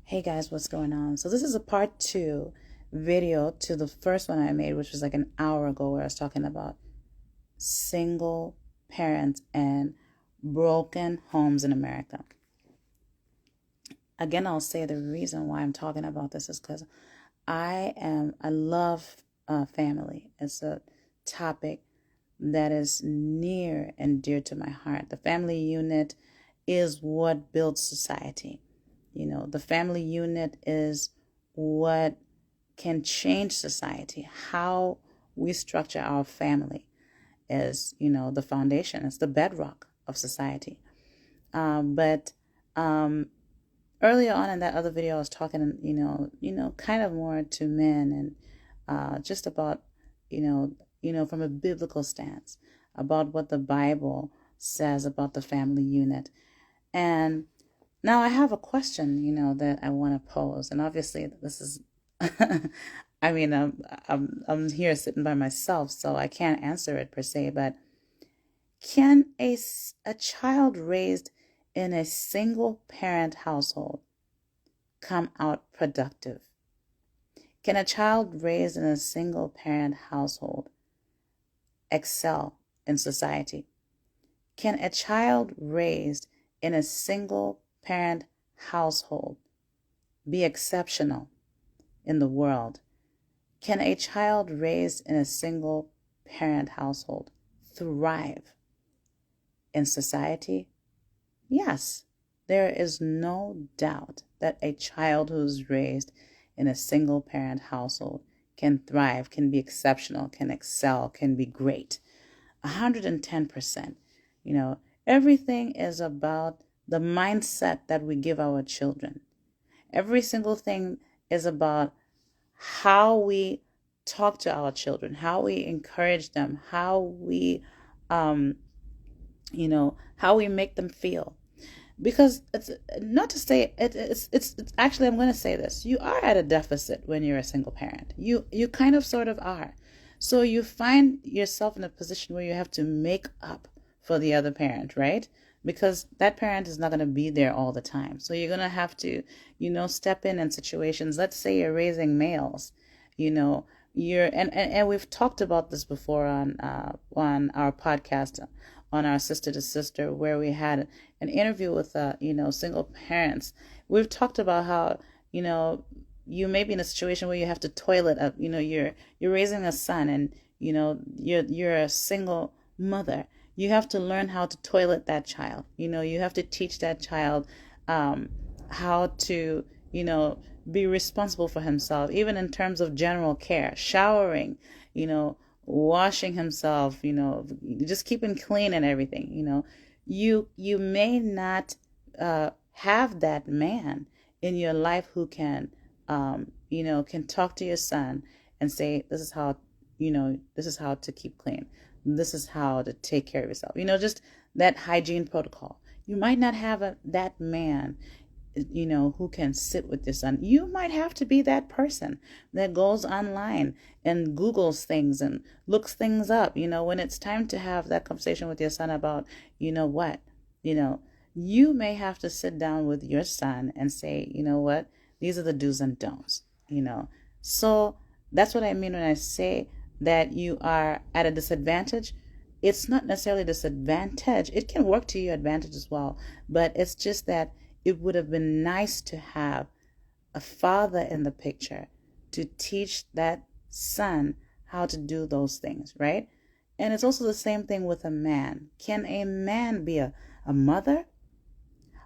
Hey guys, what's going on? So this is a part 2 video to the first one I made, which was like an hour ago, where I was talking about single parents and broken homes in America. Again, I'll say the reason why I'm talking about this is because I love family. It's a topic that is near and dear to my heart. The family unit is what builds society. The family unit is what can change society. How we structure our family is, the foundation. It's the bedrock of society. But earlier on in that other video, I was talking, kind of more to men and just about, from a biblical stance about what the Bible says about the family unit. And now I have a question, that I want to pose, and obviously this is, I mean, I'm here sitting by myself, so I can't answer it per se. But can a child raised in a single parent household come out productive? Can a child raised in a single parent household excel in society? Can a child raised in a single parent household be exceptional in the world? Can a child raised in a single parent household thrive in society? Yes, there is no doubt that a child who's raised in a single parent household can thrive, can be exceptional, can excel, can be great. 110%. Everything is about the mindset that we give our children. Every single thing is about how we talk to our children, how we encourage them, how we, how we make them feel. Because it's not to say it's actually, I'm going to say this: you are at a deficit when you're a single parent. You kind of sort of are. So you find yourself in a position where you have to make up for the other parent, right? Because that parent is not going to be there all the time. So you're going to have to, step in situations. Let's say you're raising males, you're and we've talked about this before on our podcast, on our Sister to Sister, where we had an interview with single parents. We've talked about how you may be in a situation where you have to toilet up. You're raising a son, and you're a single mother. You have to learn how to toilet that child. You have to teach that child how to be responsible for himself, even in terms of general care, showering, washing himself, just keeping clean and everything. You may not have that man in your life who can can talk to your son and say, this is how to keep clean, this is how to take care of yourself, just that hygiene protocol. You might not have that man who can sit with your son. You might have to be that person that goes online and Googles things and looks things up, when it's time to have that conversation with your son about, what, you may have to sit down with your son and say, what, these are the do's and don'ts, So that's what I mean when I say that you are at a disadvantage. It's not necessarily a disadvantage. It can work to your advantage as well, but it's just that it would have been nice to have a father in the picture to teach that son how to do those things, right? And it's also the same thing with a man. Can a man be a mother?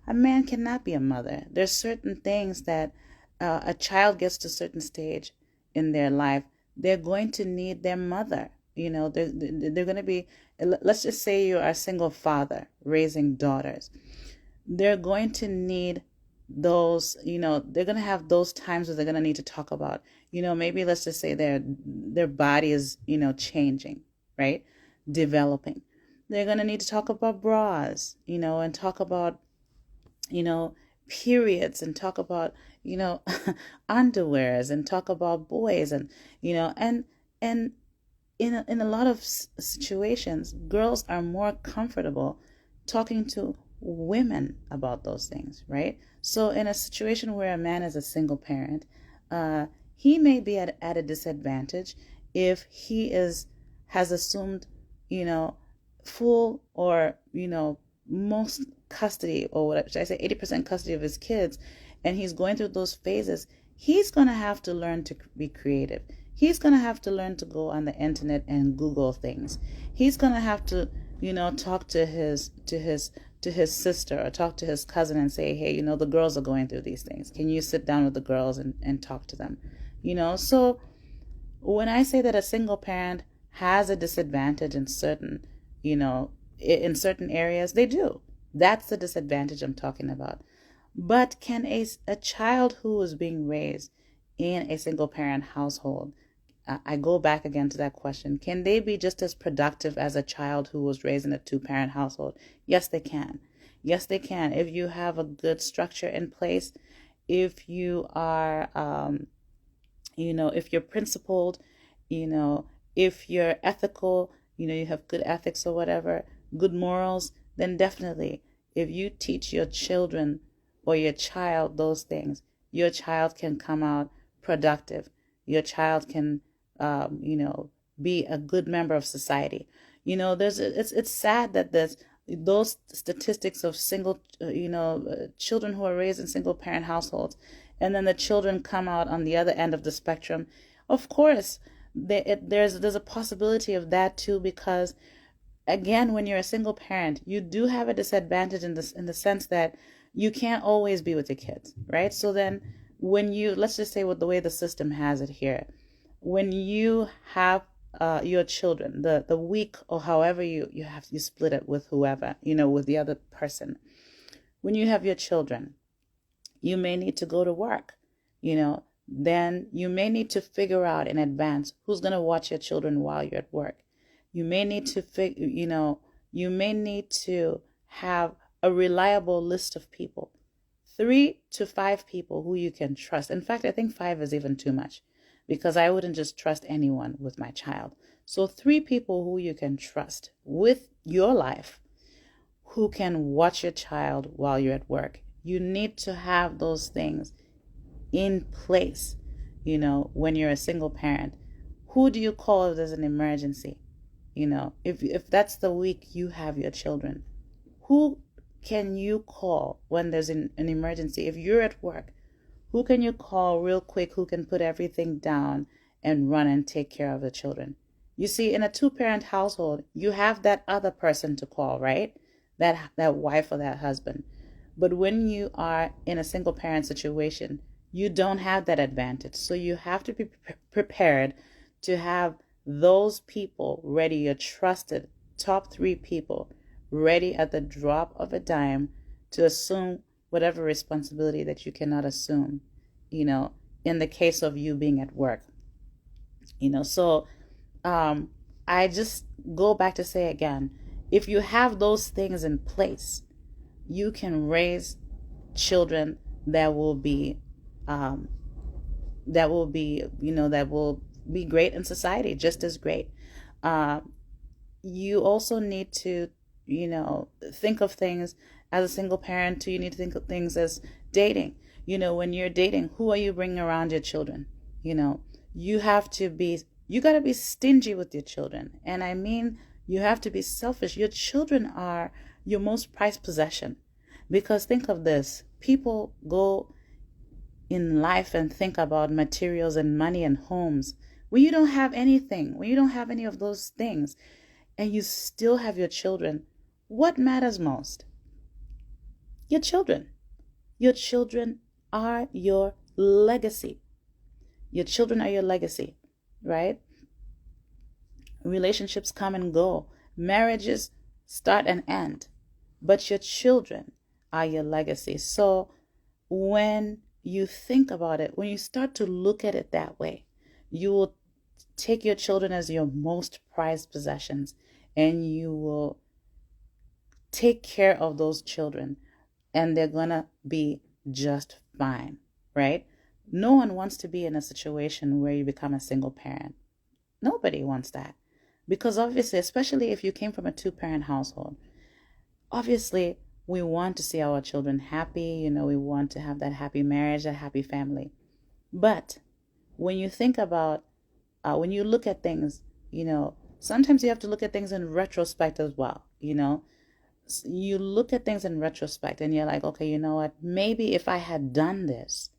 A man cannot be a mother. There's certain things that a child gets to a certain stage in their life, they're going to need their mother. They're going to be, let's just say you are a single father raising daughters. They're going to need those, they're going to have those times where they're going to need to talk about, maybe let's just say their body is, changing, right? Developing. They're going to need to talk about bras, and talk about, periods, and talk about, underwears, and talk about boys, and, and in a lot of situations, girls are more comfortable talking to women about those things, right? So in a situation where a man is a single parent, uh, he may be at a disadvantage if he is has assumed, you know, full or, most custody, or what should I say, 80% custody of his kids, and he's going through those phases. He's going to have to learn to be creative. He's going to have to learn to go on the internet and Google things. He's going to have to, talk to his sister or talk to his cousin and say, hey, the girls are going through these things. Can you sit down with the girls and talk to them? So when I say that a single parent has a disadvantage in certain, in certain areas, they do. That's the disadvantage I'm talking about. But can a child who is being raised in a single parent household, I go back again to that question, can they be just as productive as a child who was raised in a two-parent household? Yes, they can. Yes, they can. If you have a good structure in place, if you are, if you're principled, if you're ethical, you have good ethics or whatever, good morals, then definitely, if you teach your children or your child those things, your child can come out productive. Your child can, be a good member of society. It's sad that there's those statistics of single, children who are raised in single parent households, and then the children come out on the other end of the spectrum. Of course, there's a possibility of that too, because again, when you're a single parent, you do have a disadvantage in the sense that you can't always be with your kids, right? So then when let's just say with the way the system has it here, when you have your children, the week or however you split it with whoever, with the other person, when you have your children, you may need to go to work, then you may need to figure out in advance who's going to watch your children while you're at work. You may need to you may need to have a reliable list of people, 3 to 5 people who you can trust. In fact, I think 5 is even too much, because I wouldn't just trust anyone with my child. So 3 people who you can trust with your life, who can watch your child while you're at work. You need to have those things in place, when you're a single parent. Who do you call if there's an emergency? If that's the week you have your children, who can you call when there's an emergency? If you're at work, who can you call real quick who can put everything down and run and take care of the children? You see, in a two-parent household, you have that other person to call, right? That wife or that husband. But when you are in a single parent situation, you don't have that advantage. So you have to be prepared to have those people ready, your trusted top 3 people ready at the drop of a dime to assume whatever responsibility that you cannot assume, in the case of you being at work. So I just go back to say again, if you have those things in place, you can raise children that will be that will be great in society, just as great. You also need to, think of things as a single parent too. You need to think of things as dating. When you're dating, who are you bringing around your children? You got to be stingy with your children. And I mean, you have to be selfish. Your children are your most prized possession. Because think of this, people go in life and think about materials and money and homes. When you don't have anything, when you don't have any of those things, and you still have your children, what matters most? Your children. Your children are your legacy. Your children are your legacy, right? Relationships come and go. Marriages start and end. But your children are your legacy. So when you think about it, when you start to look at it that way, you will take your children as your most prized possessions, and you will take care of those children, and they're gonna be just fine, right? No one wants to be in a situation where you become a single parent. Nobody wants that, because obviously, especially if you came from a two-parent household, obviously We want to see our children happy, we want to have that happy marriage, that happy family. But when you think about, when you look at things, sometimes you have to look at things in retrospect as well. You look at things in retrospect and you're like, okay, you know what? Maybe if I had done this,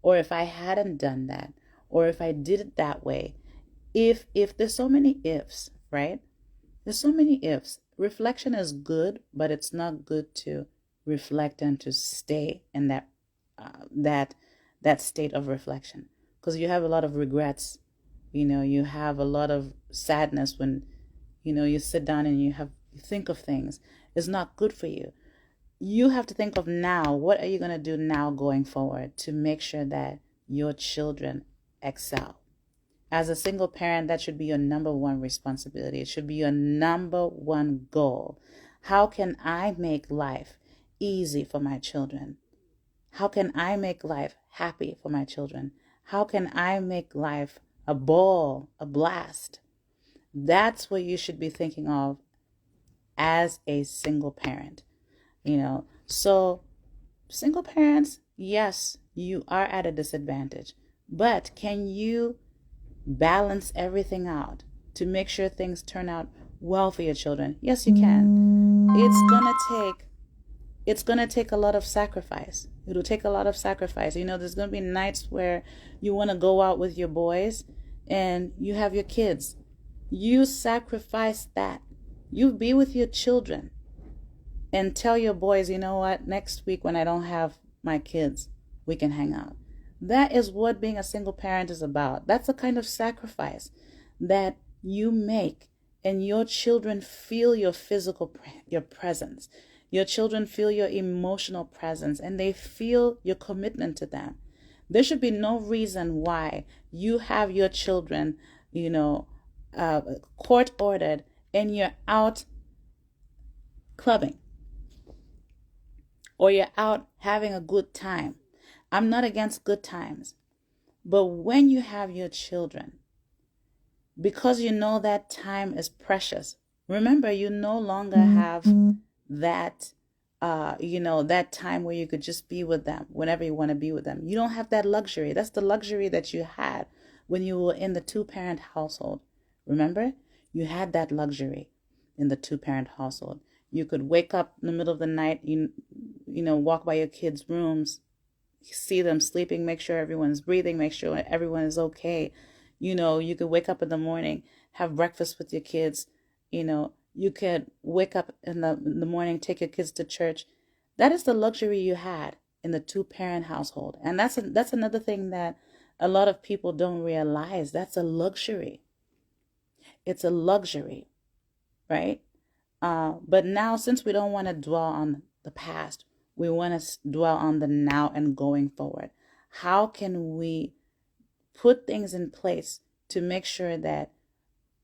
or if I hadn't done that, or if I did it that way, if there's so many ifs, right? There's so many ifs. Reflection is good, but it's not good to reflect and to stay in that state of reflection, because you have a lot of regrets. You have a lot of sadness when you sit down and you think of things. It's not good for you. You have to think of now. What are you going to do now going forward to make sure that your children excel? As a single parent, that should be your number one responsibility. It should be your number one goal. How can I make life easy for my children? How can I make life happy for my children? How can I make life a ball, a blast? That's what you should be thinking of as a single parent. So single parents, yes, you are at a disadvantage, but can you balance everything out to make sure things turn out well for your children? Yes, you can. It's gonna take a lot of sacrifice. It'll take a lot of sacrifice. There's gonna be nights where you want to go out with your boys and you have your kids. You sacrifice that. You be with your children and tell your boys, you know what, next week when I don't have my kids, we can hang out. That is what being a single parent is about. That's a kind of sacrifice that you make, and your children feel your your presence. Your children feel your emotional presence, and they feel your commitment to them. There should be no reason why you have your children, court ordered, and you're out clubbing, or you're out having a good time. I'm not against good times. But when you have your children, because you know that time is precious, remember, you no longer have that, that time where you could just be with them whenever you want to be with them. You don't have that luxury. That's the luxury that you had when you were in the two-parent household. Remember, you had that luxury in the two-parent household. You could wake up in the middle of the night, walk by your kids' rooms, see them sleeping, make sure everyone's breathing, make sure everyone is okay. You could wake up in the morning, have breakfast with your kids. You could wake up in the morning, take your kids to church. That is the luxury you had in the two-parent household. And that's another thing that a lot of people don't realize. That's a luxury. It's a luxury, right? But now, since we don't want to dwell on the past, we want to dwell on the now and going forward. How can we put things in place to make sure that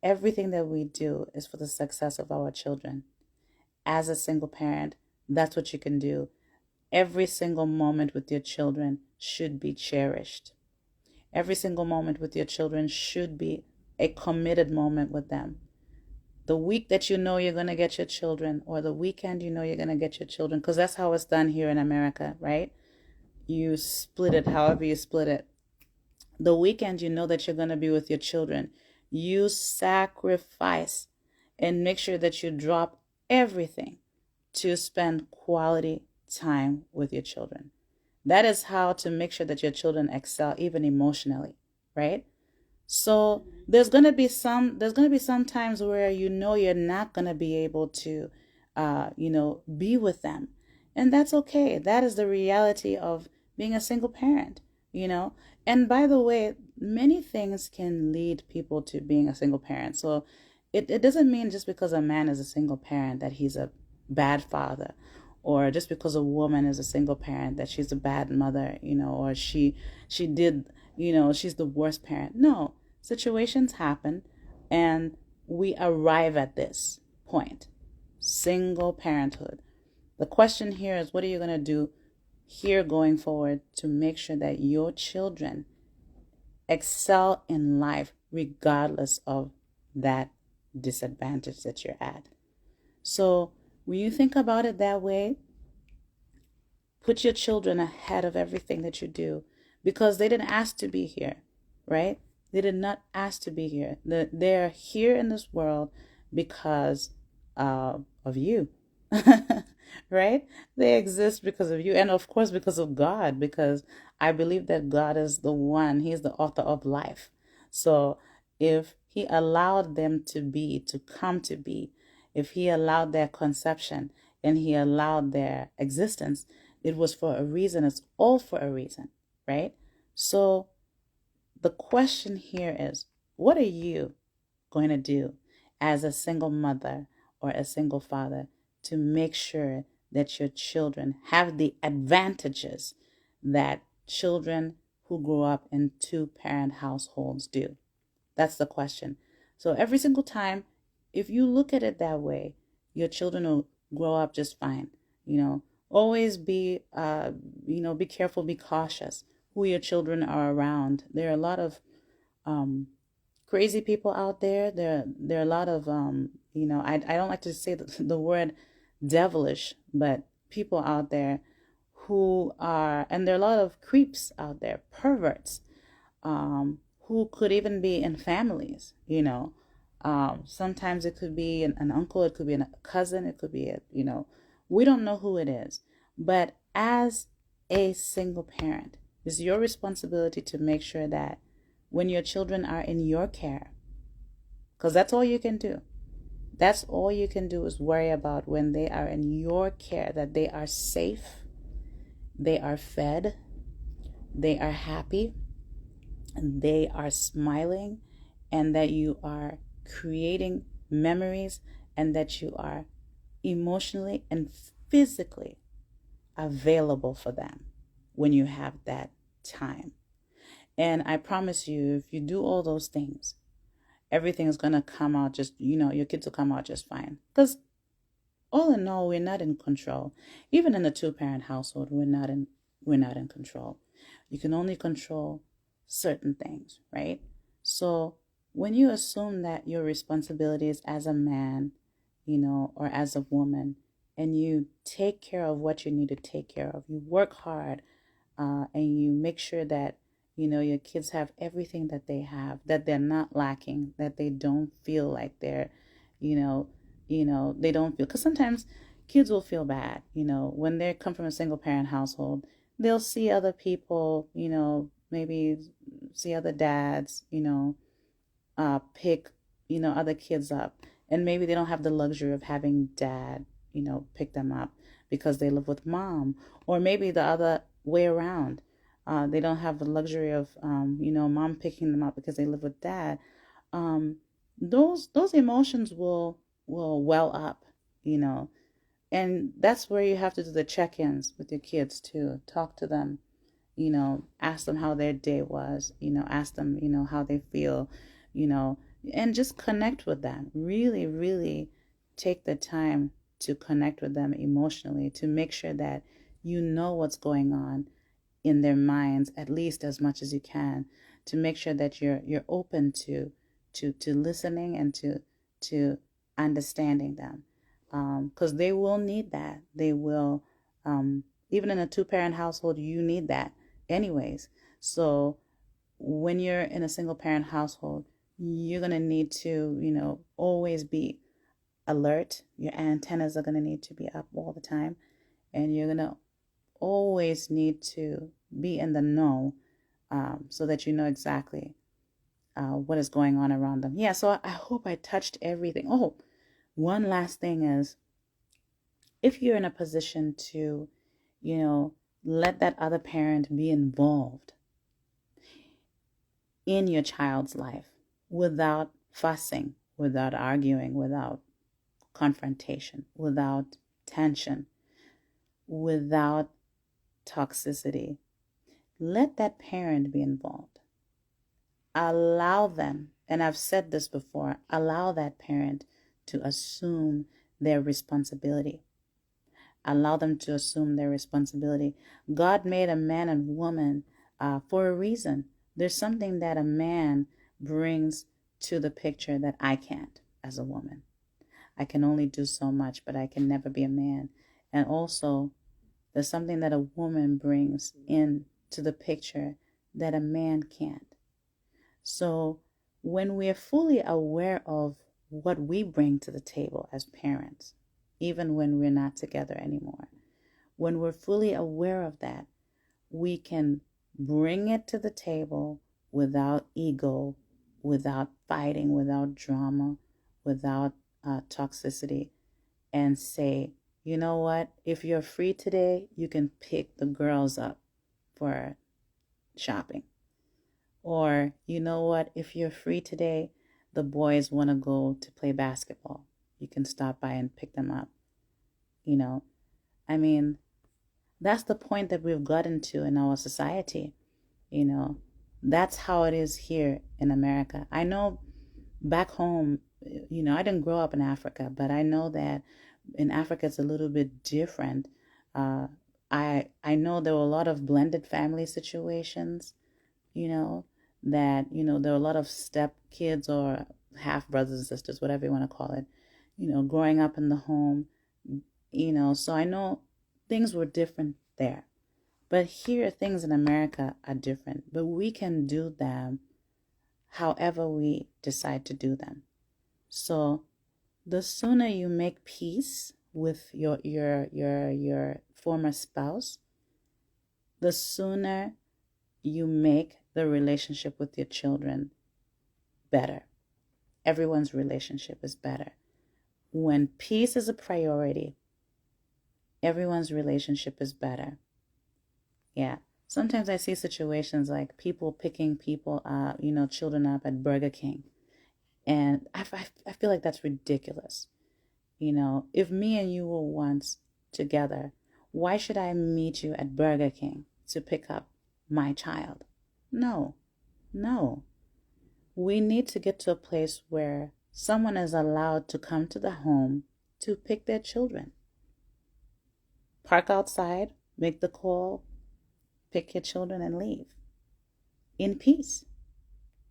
everything that we do is for the success of our children? As a single parent, that's what you can do. Every single moment with your children should be cherished. Every single moment with your children should be a committed moment with them. The week that you're going to get your children, or the weekend you're going to get your children, because that's how it's done here in America, right? You split it however you split it. The weekend that you're going to be with your children, you sacrifice and make sure that you drop everything to spend quality time with your children. That is how to make sure that your children excel, even emotionally, right? So there's gonna be some times where you're not gonna be able to be with them, and that's okay. That is the reality of being a single parent. And by the way, many things can lead people to being a single parent. So it doesn't mean just because a man is a single parent that he's a bad father, or just because a woman is a single parent that she's a bad mother, or she did, she's the worst parent. No, situations happen, and we arrive at this point. Single parenthood. The question here is, what are you going to do here going forward to make sure that your children excel in life regardless of that disadvantage that you're at? So when you think about it that way, Put your children ahead of everything that you do, because they didn't ask to be here, right? They did not ask to be here. They're here in this world because of you, right? They exist because of you. And of course, because of God, because I believe that God is the one, He's the author of life. So if He allowed them to come to be, if He allowed their conception and He allowed their existence, it was for a reason. It's all for a reason, right? So the question here is, what are you going to do as a single mother or a single father to make sure that your children have the advantages that children who grow up in two-parent households do? That's the question. So every single time, if you look at it that way, your children will grow up just fine. Always be careful, be cautious who your children are around. There are a lot of crazy people out there. There are a lot of I don't like to say the word devilish, but people out there and there are a lot of creeps out there, perverts, who could even be in families. Sometimes it could be an uncle, it could be a cousin, it could be we don't know who it is. But as a single parent, it's your responsibility to make sure that when your children are in your care, because that's all you can do. That's all you can do is worry about when they are in your care, that they are safe, they are fed, they are happy, and they are smiling, and that you are creating memories, and that you are emotionally and physically available for them when you have that time. And I promise you, if you do all those things, everything is going to come out your kids will come out just fine. Because all in all, we're not in control. Even in a two-parent household, we're not in control. You can only control certain things, right? So when you assume that your responsibility is as a man, or as a woman, and you take care of what you need to take care of, you work hard, and you make sure that your kids have everything that they have, that they're not lacking, that they don't feel like they're, they don't feel, because sometimes kids will feel bad, when they come from a single parent household. They'll see other people, maybe see other dads, pick, other kids up. And maybe they don't have the luxury of having dad, pick them up because they live with mom. Or maybe the other way around. They don't have the luxury of, mom picking them up because they live with dad. Those emotions will well up, and that's where you have to do the check-ins with your kids too. Talk to them, ask them how their day was, ask them, how they feel, and just connect with them. Really, really take the time to connect with them emotionally, to make sure that you know what's going on in their minds, at least as much as you can, to make sure that you're open to listening and to understanding them, because they will need that. They will, even in a two-parent household, you need that anyways. So when you're in a single parent household, you're going to need to always be alert. Your antennas are going to need to be up all the time, and you're going to always need to be in the know, so that you know exactly what is going on around them. Yeah, so I hope I touched everything. Oh, one last thing is, if you're in a position to, let that other parent be involved in your child's life without fussing, without arguing, without confrontation, without tension, without toxicity, let that parent be involved. Allow them, and I've said this before, allow that parent to assume their responsibility. Allow them to assume their responsibility. God made a man and woman for a reason. There's something that a man brings to the picture that I can't as a woman. I can only do so much, but I can never be a man. And also, There's something that a woman brings into the picture that a man can't. So when we're fully aware of what we bring to the table as parents, even when we're not together anymore, when we're fully aware of that, we can bring it to the table without ego, without fighting, without drama, without toxicity, and say, you know what, if you're free today, you can pick the girls up for shopping. Or, you know what, if you're free today, the boys want to go to play basketball. You can stop by and pick them up. You know, I mean, that's the point that we've gotten to in our society. You know, that's how it is here in America. I know back home, I didn't grow up in Africa, but I know that in Africa it's a little bit different. Uh, I know there were a lot of blended family situations, you know, there were a lot of step kids or half brothers and sisters, whatever you want to call it, growing up in the home, so I know things were different there. But here, things in America are different, but we can do them however we decide to do them. So the sooner you make peace with your former spouse, the sooner you make the relationship with your children better. Everyone's relationship is better. When peace is a priority, everyone's relationship is better. Yeah. Sometimes I see situations like people picking children up at Burger King. And I feel like that's ridiculous. If me and you were once together, why should I meet you at Burger King to pick up my child? No. We need to get to a place where someone is allowed to come to the home to pick their children. Park outside, make the call, pick your children and leave in peace,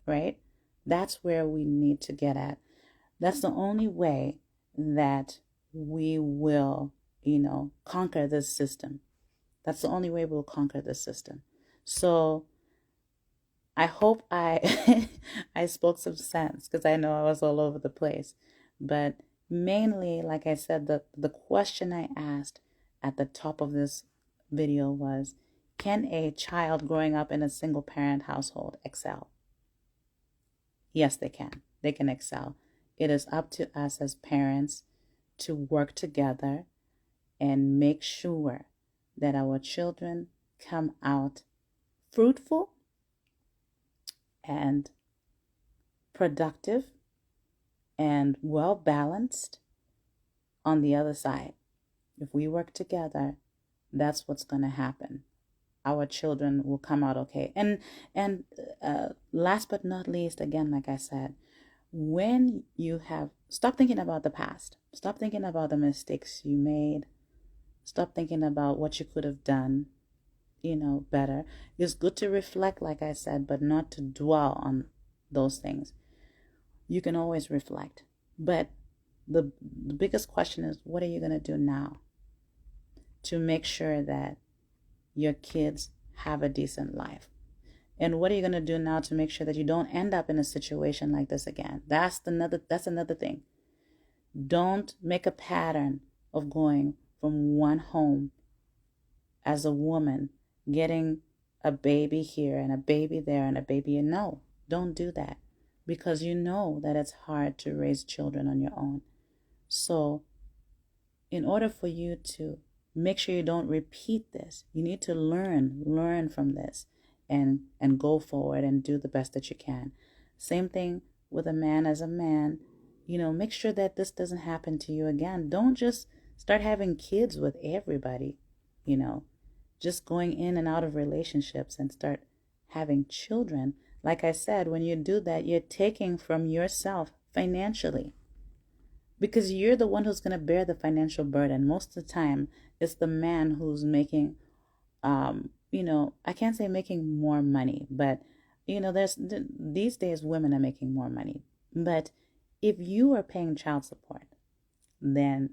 right? That's where we need to get at. That's the only way that we will, conquer this system. That's the only way we'll conquer this system. So I hope I I spoke some sense, because I know I was all over the place. But mainly, like I said, the question I asked at the top of this video was, can a child growing up in a single parent household excel? Yes, they can. They can excel. It is up to us as parents to work together and make sure that our children come out fruitful and productive and well balanced on the other side. If we work together, that's what's going to happen. Our children will come out okay. And last but not least, again, like I said, when you stop thinking about the past, stop thinking about the mistakes you made, stop thinking about what you could have done, better. It's good to reflect, like I said, but not to dwell on those things. You can always reflect, but the biggest question is, what are you going to do now to make sure that your kids have a decent life? And what are you going to do now to make sure that you don't end up in a situation like this again? That's another thing. Don't make a pattern of going from one home as a woman, getting a baby here and a baby there and a baby. No, don't do that, because you know that it's hard to raise children on your own. So in order for you to make sure you don't repeat this, you need to learn from this and go forward and do the best that you can. Same thing with a man as a man. Make sure that this doesn't happen to you again. Don't just start having kids with everybody, just going in and out of relationships and start having children. Like I said, when you do that, you're taking from yourself financially, because you're the one who's going to bear the financial burden. Most of the time, it's the man who's making, I can't say making more money, but, these days women are making more money. But if you are paying child support, then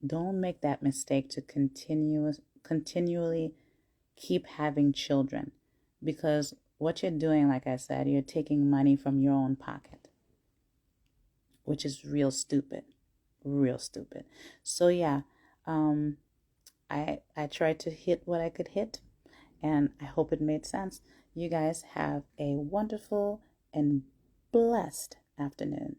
don't make that mistake to continually keep having children, because what you're doing, like I said, you're taking money from your own pocket, which is real stupid, real stupid. So yeah, I tried to hit what I could hit, and I hope it made sense. You guys have a wonderful and blessed afternoon.